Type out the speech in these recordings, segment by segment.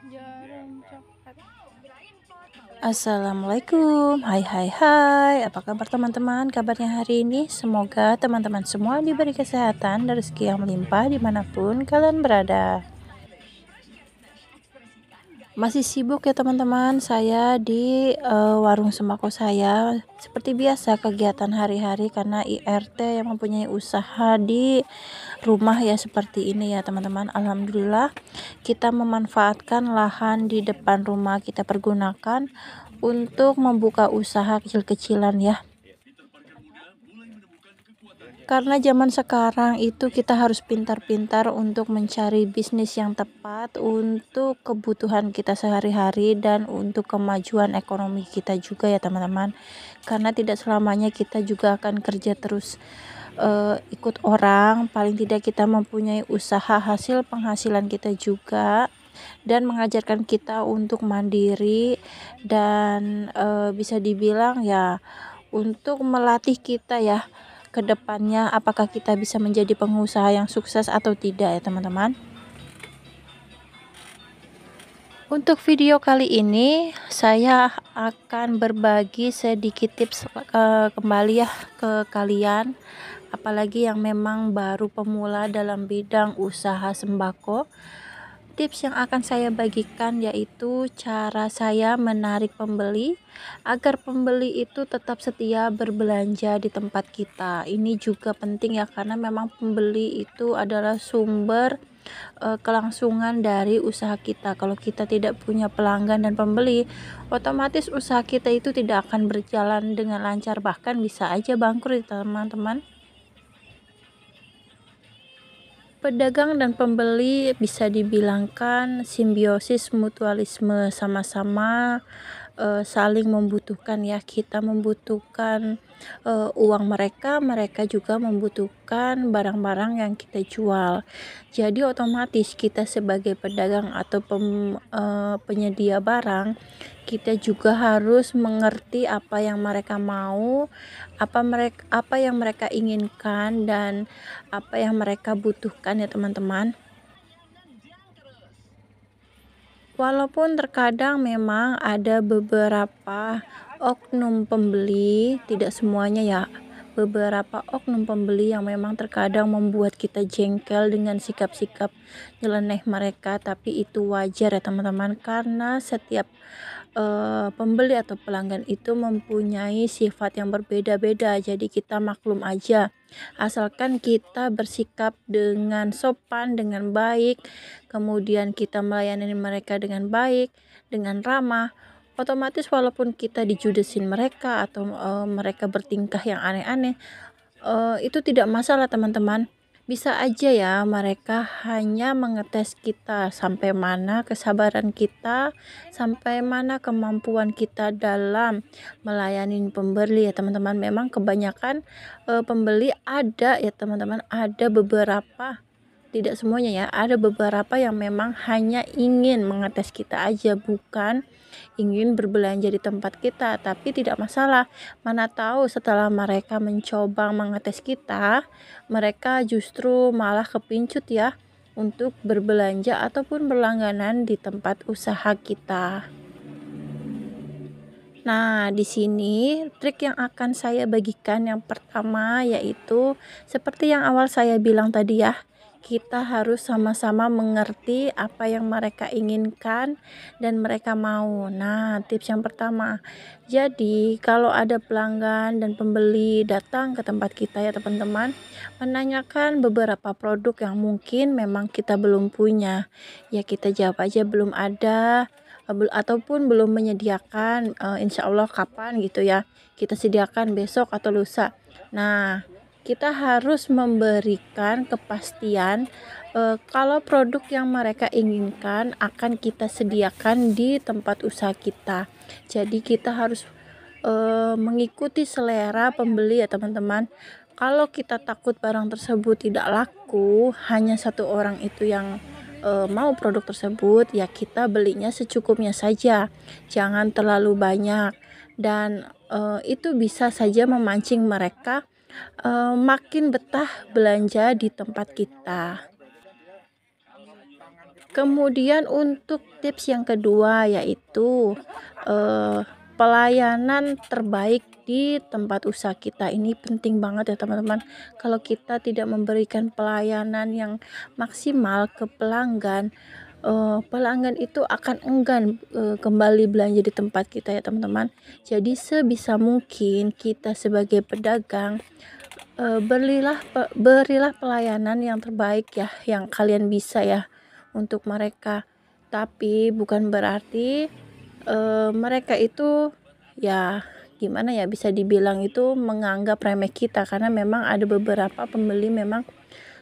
Jarum coklat. Assalamualaikum, hai, apa kabar teman-teman? Kabarnya hari ini semoga teman-teman semua diberi kesehatan dan rezeki yang melimpah dimanapun kalian berada. Masih sibuk ya teman-teman, saya di warung sembako saya. Seperti biasa kegiatan hari-hari karena IRT yang mempunyai usaha di rumah ya seperti ini ya teman-teman. Alhamdulillah kita memanfaatkan lahan di depan rumah kita pergunakan untuk membuka usaha kecil-kecilan ya. Karena zaman sekarang itu kita harus pintar-pintar untuk mencari bisnis yang tepat untuk kebutuhan kita sehari-hari dan untuk kemajuan ekonomi kita juga ya teman-teman. Karena tidak selamanya kita juga akan kerja terus ikut orang, paling tidak kita mempunyai usaha hasil penghasilan kita juga dan mengajarkan kita untuk mandiri dan bisa dibilang ya untuk melatih kita ya ke depannya apakah kita bisa menjadi pengusaha yang sukses atau tidak ya teman-teman. Untuk video kali ini saya akan berbagi sedikit tips kembali ya ke kalian, apalagi yang memang baru pemula dalam bidang usaha sembako. Tips yang akan saya bagikan yaitu cara saya menarik pembeli agar pembeli itu tetap setia berbelanja di tempat kita. Ini juga penting ya karena memang pembeli itu adalah sumber kelangsungan dari usaha kita. Kalau kita tidak punya pelanggan dan pembeli, otomatis usaha kita itu tidak akan berjalan dengan lancar, bahkan bisa aja bangkrut teman-teman. Pedagang dan pembeli bisa dibilangkan simbiosis mutualisme, sama-sama saling membutuhkan ya. Kita membutuhkan uang mereka juga membutuhkan barang-barang yang kita jual. Jadi otomatis kita sebagai pedagang atau penyedia barang, kita juga harus mengerti apa yang mereka mau, apa yang mereka inginkan dan apa yang mereka butuhkan ya teman-teman. Walaupun terkadang memang ada beberapa oknum pembeli, tidak semuanya ya, beberapa oknum pembeli yang memang terkadang membuat kita jengkel dengan sikap-sikap nyeleneh mereka, tapi itu wajar ya teman-teman karena setiap pembeli atau pelanggan itu mempunyai sifat yang berbeda-beda, jadi kita maklum aja asalkan kita bersikap dengan sopan, dengan baik, kemudian kita melayani mereka dengan baik, dengan ramah, otomatis walaupun kita dijudesin mereka atau mereka bertingkah yang aneh-aneh, itu tidak masalah teman-teman. Bisa aja ya mereka hanya mengetes kita sampai mana kesabaran kita, sampai mana kemampuan kita dalam melayani pembeli ya teman-teman. Memang kebanyakan pembeli ada ya teman-teman, ada beberapa, tidak semuanya ya, ada beberapa yang memang hanya ingin mengetes kita aja, bukan ingin berbelanja di tempat kita. Tapi tidak masalah, mana tahu setelah mereka mencoba mengetes kita, mereka justru malah kepincut ya untuk berbelanja ataupun berlangganan di tempat usaha kita. Nah, di sini trik yang akan saya bagikan yang pertama yaitu seperti yang awal saya bilang tadi ya. Kita harus sama-sama mengerti apa yang mereka inginkan dan mereka mau. Nah, tips yang pertama. Jadi, kalau ada pelanggan dan pembeli datang ke tempat kita ya teman-teman, menanyakan beberapa produk yang mungkin memang kita belum punya. Ya kita jawab aja belum ada ataupun belum menyediakan, insya Allah kapan gitu ya kita sediakan besok atau lusa. Nah, kita harus memberikan kepastian kalau produk yang mereka inginkan akan kita sediakan di tempat usaha kita. Jadi kita harus mengikuti selera pembeli ya teman-teman. Kalau kita takut barang tersebut tidak laku, hanya satu orang itu yang mau produk tersebut, ya kita belinya secukupnya saja, jangan terlalu banyak, dan itu bisa saja memancing mereka makin betah belanja di tempat kita. Kemudian untuk tips yang kedua yaitu pelayanan terbaik di tempat usaha kita. Ini penting banget ya teman-teman. Kalau kita tidak memberikan pelayanan yang maksimal ke pelanggan, pelanggan itu akan enggan kembali belanja di tempat kita ya teman-teman. Jadi sebisa mungkin kita sebagai pedagang berilah pelayanan yang terbaik ya, yang kalian bisa ya untuk mereka. Tapi bukan berarti mereka itu ya gimana ya, bisa dibilang itu menganggap remeh kita, karena memang ada beberapa pembeli memang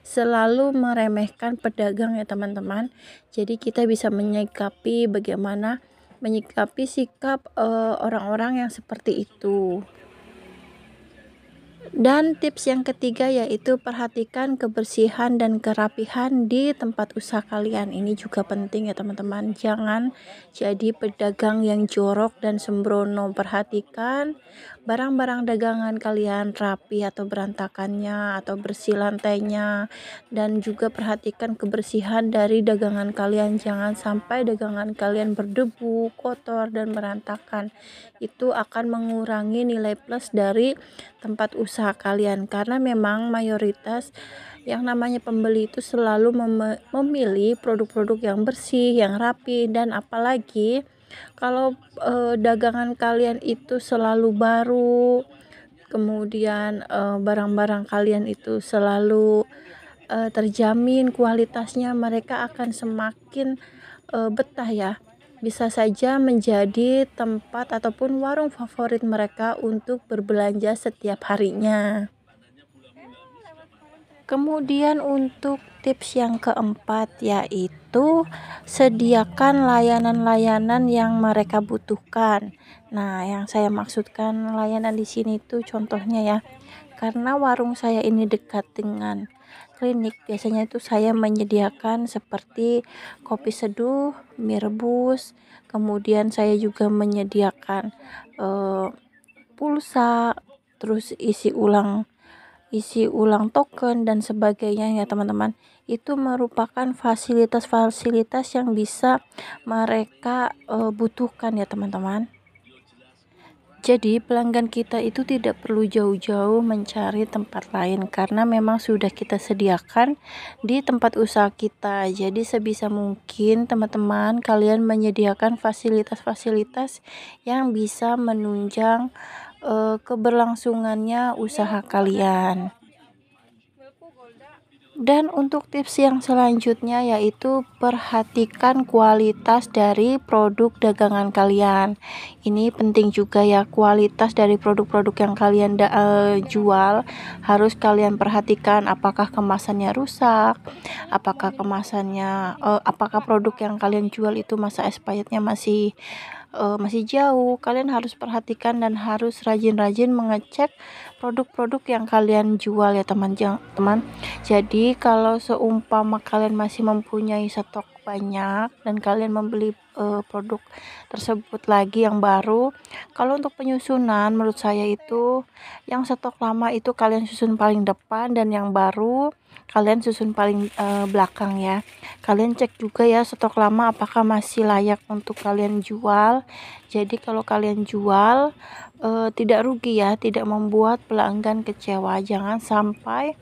selalu meremehkan pedagang ya teman-teman. Jadi kita bisa bagaimana menyikapi sikap orang-orang yang seperti itu. Dan tips yang ketiga yaitu perhatikan kebersihan dan kerapihan di tempat usaha kalian. Ini juga penting ya teman-teman. Jangan jadi pedagang yang jorok dan sembrono. Perhatikan barang-barang dagangan kalian rapi atau berantakannya, atau bersih lantainya. Dan juga perhatikan kebersihan dari dagangan kalian. Jangan sampai dagangan kalian berdebu, kotor, dan berantakan. Itu akan mengurangi nilai plus dari tempat usaha kalian, karena memang mayoritas yang namanya pembeli itu selalu memilih produk-produk yang bersih, yang rapi, dan apalagi kalau dagangan kalian itu selalu baru, kemudian barang-barang kalian itu selalu terjamin kualitasnya, mereka akan semakin betah ya. Bisa saja menjadi tempat ataupun warung favorit mereka untuk berbelanja setiap harinya. Kemudian untuk tips yang keempat yaitu sediakan layanan-layanan yang mereka butuhkan. Nah, yang saya maksudkan layanan di sini tuh contohnya ya, karena warung saya ini dekat dengan klinik, biasanya itu saya menyediakan seperti kopi seduh, mie rebus, kemudian saya juga menyediakan pulsa, terus isi ulang token dan sebagainya ya teman-teman. Itu merupakan fasilitas-fasilitas yang bisa mereka butuhkan ya teman-teman. Jadi pelanggan kita itu tidak perlu jauh-jauh mencari tempat lain, karena memang sudah kita sediakan di tempat usaha kita. Jadi sebisa mungkin teman-teman kalian menyediakan fasilitas-fasilitas yang bisa menunjang keberlangsungannya usaha kalian. Dan untuk tips yang selanjutnya yaitu perhatikan kualitas dari produk dagangan kalian. Ini penting juga ya, kualitas dari produk-produk yang kalian jual harus kalian perhatikan, apakah kemasannya rusak, apakah apakah produk yang kalian jual itu masa expirednya masih jauh. Kalian harus perhatikan dan harus rajin-rajin mengecek produk-produk yang kalian jual ya teman-teman. Jadi kalau seumpama kalian masih mempunyai stok banyak dan kalian membeli produk tersebut lagi yang baru, kalau untuk penyusunan menurut saya itu yang stok lama itu kalian susun paling depan, dan yang baru kalian susun paling belakang ya. Kalian cek juga ya stok lama apakah masih layak untuk kalian jual. Jadi kalau kalian jual tidak rugi ya, tidak membuat pelanggan kecewa. Jangan sampai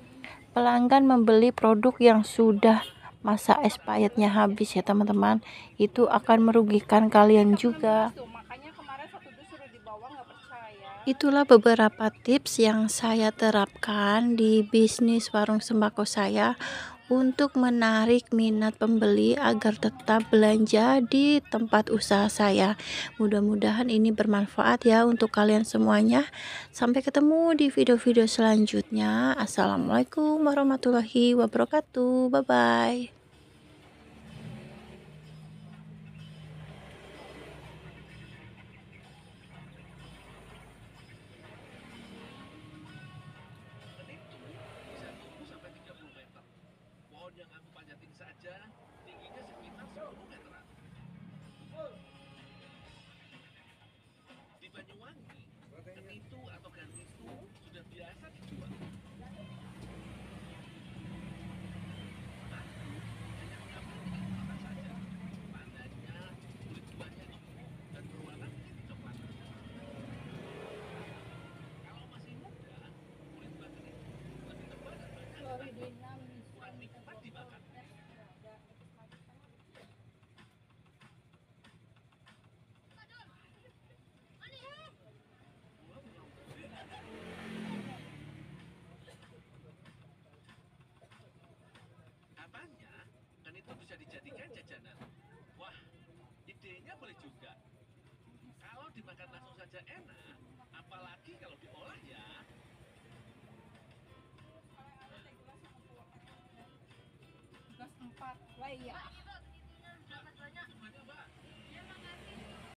pelanggan membeli produk yang sudah masa expirednya habis ya teman-teman. Itu akan merugikan kalian juga. Itulah beberapa tips yang saya terapkan di bisnis warung sembako saya untuk menarik minat pembeli agar tetap belanja di tempat usaha saya. Mudah-mudahan ini bermanfaat ya untuk kalian semuanya. Sampai ketemu di video-video selanjutnya. Assalamualaikum warahmatullahi wabarakatuh. Bye bye. kurang nikmat dimakan. Apanya? Dan itu bisa dijadikan jajanan. Wah, idenya boleh juga. Kalau dimakan langsung saja enak, apalagi kalau diolah ya. Gelas 4. Wah iya.